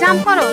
Jump করো।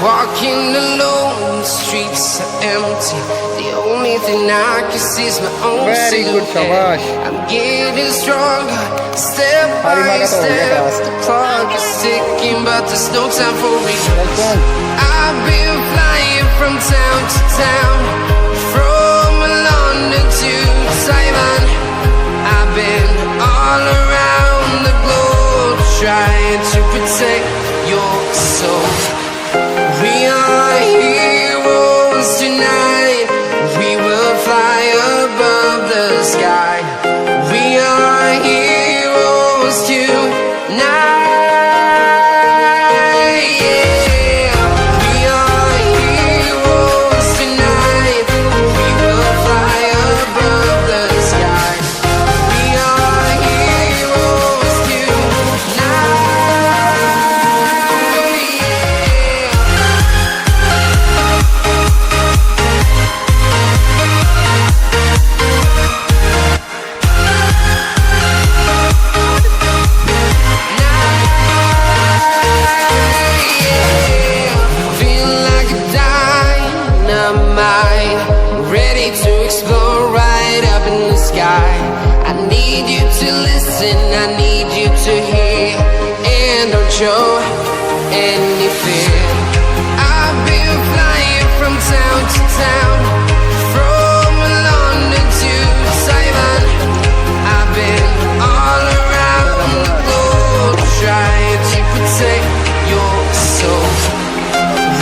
Walking alone, the streets are empty. The only thing I can see is my own Very good, silhouette. Shabash. I'm getting stronger, step by step. The clock is ticking, but there's no time for me. I've been flying from town to town, from London to Taiwan. I've been all around the globe, trying to protect your soul. We are heroes tonight. We will fly above the sky. We are heroes tonight. Yeah. We are heroes tonight. We will fly above the sky. We are heroes tonight. Ready to explore right up in the sky. I need you to listen, I need you to hear, and don't show any fear. I've been flying from town to town, from London to Taiwan. I've been all around the globe, trying to protect your soul.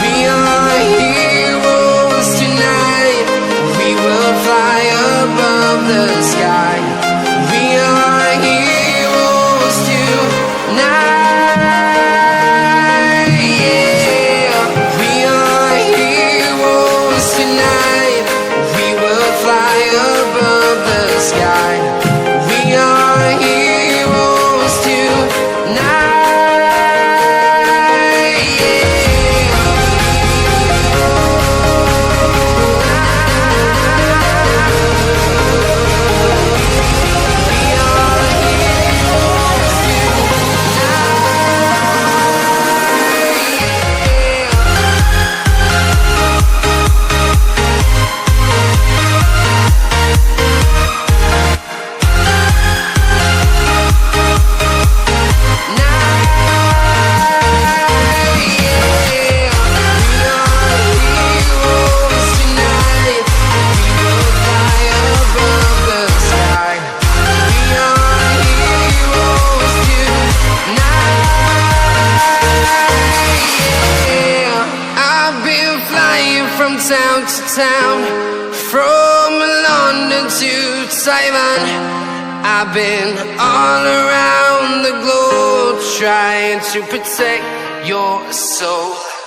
We are heroes tonight. We will fly above the sky. We are heroes. from town to town, from London to Taiwan. I've been all around the globe trying to protect your soul.